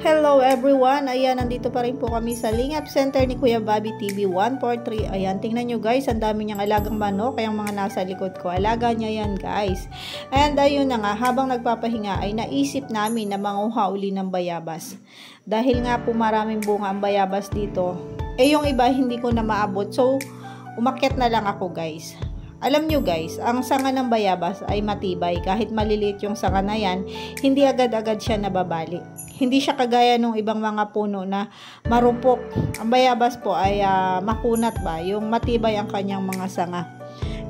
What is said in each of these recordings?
Hello everyone! Ayan, nandito pa rin po kami sa Lingap Center ni Kuya Bobby TV 143. Ayan, tingnan nyo guys, ang dami niyang alagang manok. Kaya mga nasa likod ko, alaga niya yan guys. And ayun na nga, habang nagpapahinga ay naisip namin na manguha uli ng bayabas. Dahil nga po maraming bunga ang bayabas dito, yung iba hindi ko na maabot. So, umakyat na lang ako guys. Alam nyo guys, ang sanga ng bayabas ay matibay. Kahit maliliit yung sanga na yan, hindi agad-agad siya nababali. Hindi siya kagaya ng ibang mga puno na marupok. Ang bayabas po ay makunat ba? Yung matibay ang kanyang mga sanga.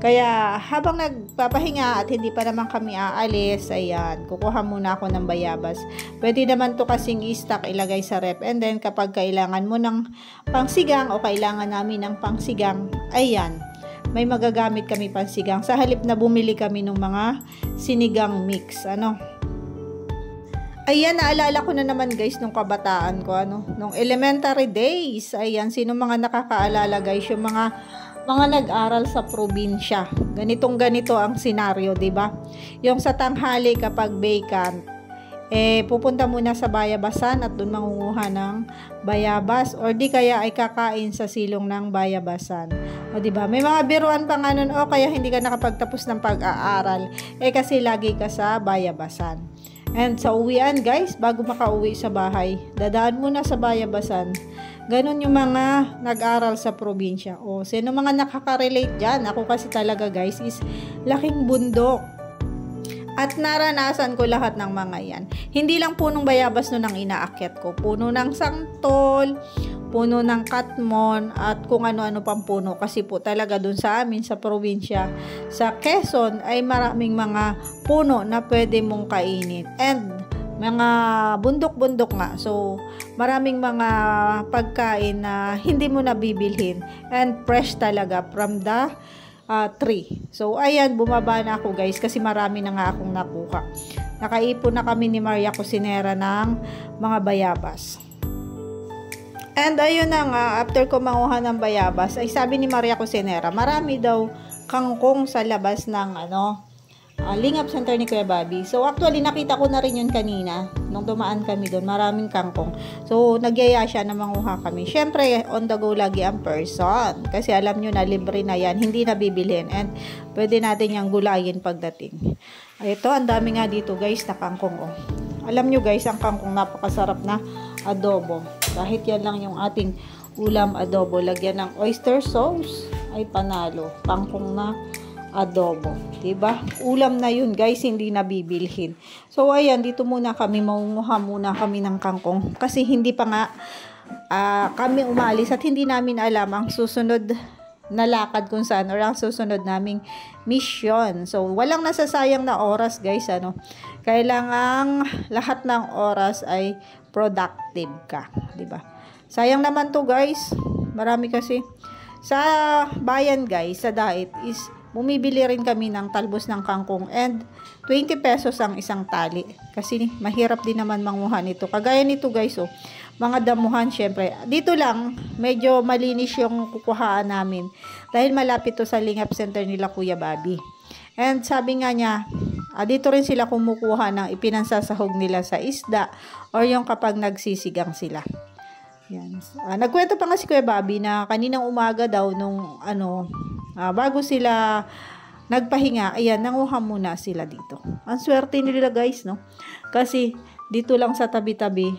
Kaya habang nagpapahinga at hindi pa naman kami aalis, ayan, kukuha muna ako ng bayabas. Pwede naman to kasing i-stock, ilagay sa rep. And then kapag kailangan mo ng pangsigang o kailangan namin ng pangsigang, ayan, may magagamit kami pansigang. Sa halip na bumili kami ng mga sinigang mix. Ayan, naalala ko na naman guys nung kabataan ko, nung elementary days. Ayan, sino mga nakakaalala guys, yung mga nag-aral sa probinsya. Ganito ang senaryo, 'di ba? Yung sa tanghali kapag vacant, pupunta muna sa bayabasan at doon mangunguha ng bayabas or di kaya ay kakain sa silong ng bayabasan. O di ba? May mga biruan pa nga nun, kaya hindi ka nakapagtapos ng pag-aaral kasi lagi ka sa bayabasan. And sa uwian guys, bago makauwi sa bahay, dadaan muna sa bayabasan. Ganon yung mga nag-aral sa probinsya. Sino mga nakaka-relate dyan? Ako kasi talaga guys is laking bundok. At naranasan ko lahat ng mga yan. Hindi lang punong bayabas nun ang inaakyat ko. Puno ng sangtol, puno ng katmon, at kung ano-ano pang puno. Kasi po talaga dun sa amin, sa probinsya, sa Quezon, ay maraming mga puno na pwede mong kainin. And mga bundok-bundok nga. So, maraming mga pagkain na hindi mo nabibilhin. And fresh talaga from the tree. So, ayan, bumaba na ako guys kasi marami na nga akong nakuha. Nakaipon na kami ni Maria Cusinera ng mga bayabas. And ayun na nga, after ko manguha ng bayabas, ay sabi ni Maria Cusinera, marami daw kangkong sa labas ng Lingap Center ni Kuya Bobby. So actually nakita ko na rin yun kanina nung dumaan kami doon, maraming kangkong. So nagyaya siya na manguha kami. Syempre on the go lagi ang person kasi alam nyo na libre na yan, hindi na bibilhin and pwede natin yung gulayin pagdating. Ito, ang dami nga dito guys na kangkong. Alam nyo guys, ang kangkong napakasarap na adobo. Kahit yan lang yung ating ulam adobo, lagyan ng oyster sauce, ay panalo. Kangkong na adobo, diba? Ulam na yun guys, hindi nabibilhin. So ayan, dito muna kami, mangunguha muna kami ng kangkong kasi hindi pa nga kami umalis at hindi namin alam ang susunod na lakad kung saan or ang susunod naming mission. So walang nasasayang na oras guys, kailangan lahat ng oras ay productive ka, diba? Sayang naman to guys, marami kasi sa bayan guys, sa Dait is bumibili rin kami ng talbos ng kangkong and 20 pesos ang isang tali. Kasi mahirap din naman manguha nito. Kagaya nito guys, mga damuhan syempre. Dito lang, medyo malinis yung kukuhaan namin. Dahil malapit to sa Lingap Center nila Kuya Bobby. And sabi nga niya, dito rin sila kumukuha ng ipinansasahog nila sa isda or yung kapag nagsisigang sila. Yan. Nagkwento pa nga si Kuya Bobby na kaninang umaga daw nung bago sila nagpahinga, ayan, nanguha muna sila dito. Ang swerte nila guys, kasi dito lang sa tabi-tabi,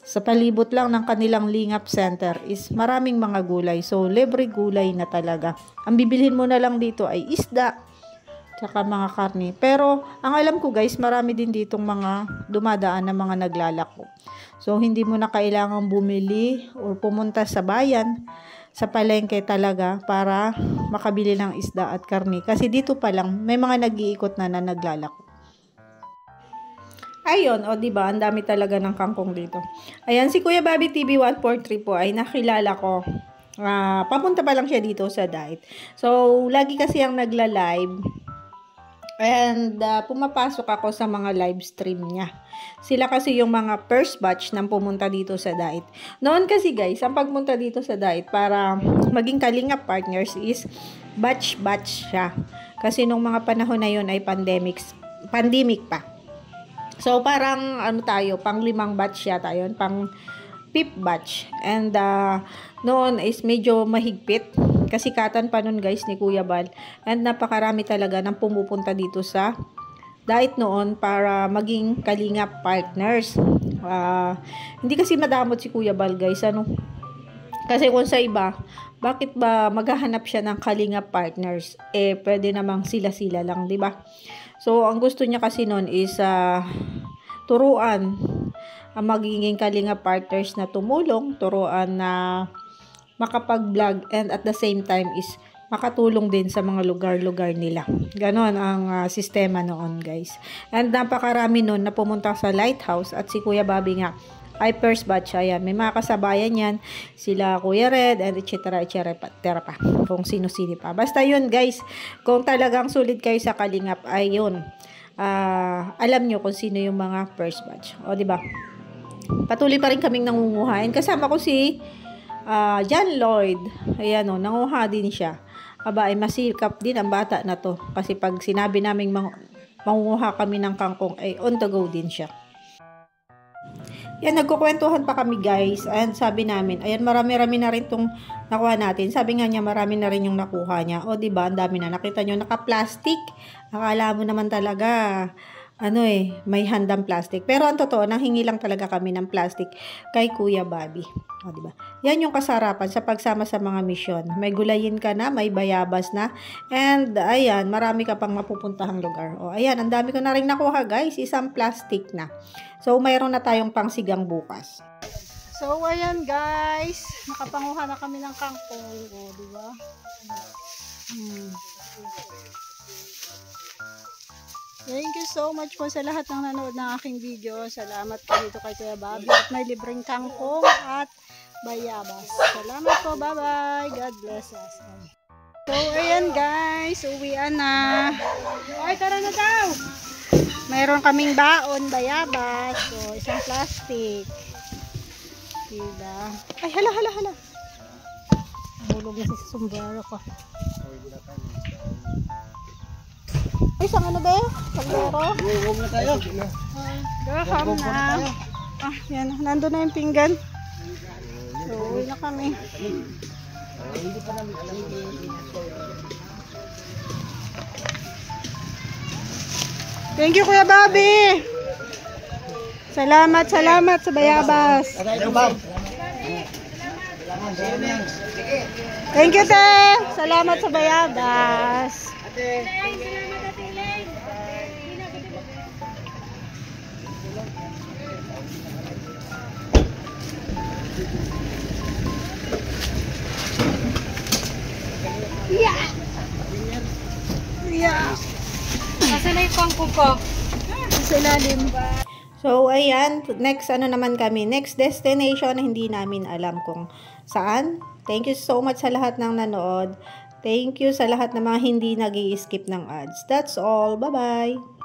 sa palibot lang ng kanilang Lingap Center is maraming mga gulay. So, libre gulay na talaga. Ang bibilhin mo na lang dito ay isda, tsaka mga karne. Pero, ang alam ko guys, marami din ditong mga dumadaan na mga naglalako. So, hindi mo na kailangang bumili or pumunta sa bayan, sa palengke talaga para makabili ng isda at karne. Kasi dito pa lang, may mga nag-iikot na naglalako. Ayun, diba, ang dami talaga ng kangkong dito. Ayan, si Kuya Bobby TV 143 po ay nakilala ko. Papunta pa lang siya dito sa Dait. So, lagi kasi ang nagla-live. And pumapasok ako sa mga live stream niya. Sila kasi yung mga first batch nang pumunta dito sa Dait. Noon kasi guys, ang pagpunta dito sa Dait para maging Kalingap partners is batch-batch siya. Kasi nung mga panahon na yun ay pandemic pa. So, parang ano tayo, pang 5 batch yata yun, pang 5th batch. And noon is medyo mahigpit. Kasi katan pa nun guys ni Kuya Bal. And napakarami talaga ng pumupunta dito sa diet noon para maging kalingap partners. Hindi kasi madamot si Kuya Bal guys. Ano? Kasi kung sa iba, bakit ba maghahanap siya ng kalingap partners? Pwede namang sila-sila lang, di ba? So, ang gusto niya kasi noon is turuan ang magiging kalingap partners na tumulong, turuan na makapag-vlog, and at the same time is makatulong din sa mga lugar-lugar nila. Ganon ang sistema noon guys. And napakarami noon na pumunta sa lighthouse at si Kuya Bobby nga ay first batch. Ayan, may mga kasabayan yan, sila Kuya Red, and etc. pa, kung sino-sino pa. Basta yun guys, kung talagang sulit kayo sa kalingap, ay yun. Alam nyo kung sino yung mga first batch. O, diba? Patuloy pa rin kaming nangunguhain. Kasama ko si John Lloyd. Ayan o, nanguha din siya. Aba, ay masikap din ang bata na to. Kasi pag sinabi naming manguha kami ng kangkong, ay on the go din siya. Yan, nagkukwentuhan pa kami guys. And sabi namin, ayan, marami-rami na rin itong nakuha natin. Sabi nga niya, marami na rin yung nakuha niya. O, diba, ang dami na. Nakita nyo, naka-plastic. Akala mo naman talaga, may handang plastic. Pero ang totoo, nanghingi lang talaga kami ng plastic kay Kuya Bobby. O, diba? Yan yung kasarapan sa pagsama sa mga misyon. May gulayin ka na, may bayabas na. And, ayan, marami ka pang mapupuntahang lugar. O, ayan, ang dami ko na rin nakuha guys. Isang plastic na. So, mayroon na tayong pangsigang bukas. So, ayan guys. Nakapanguha na kami ng kangkong. O, diba? Thank you so much po sa lahat ng nanood ng aking video. Salamat po dito kay Kuya Bobby. At may libreng kangkong at bayabas. Salamat po. Bye-bye. God bless us. So, ayan guys. Uwian na. Ay, tara na daw. Mayroon kaming baon, bayabas. So, isang plastic. Diba? Ay, hala. Bulog na si sombrero ko. Ay, saan ano ba yun? Paglaro? Huwag na tayo. Gaham na. Yan. Nandun na yung pinggan. So, uwi na kami. Hindi pa namin alam. Thank you, Kuya Bobby. Salamat sa bayabas. Thank you, te. Salamat sa bayabas. Yeah. Nasa na yung kangkong ko? Sa ilalim. So, ayan. Next, naman kami? Next destination, hindi namin alam kung saan. Thank you so much sa lahat ng nanood. Thank you sa lahat ng mga hindi nag-i-skip ng ads. That's all. Bye-bye.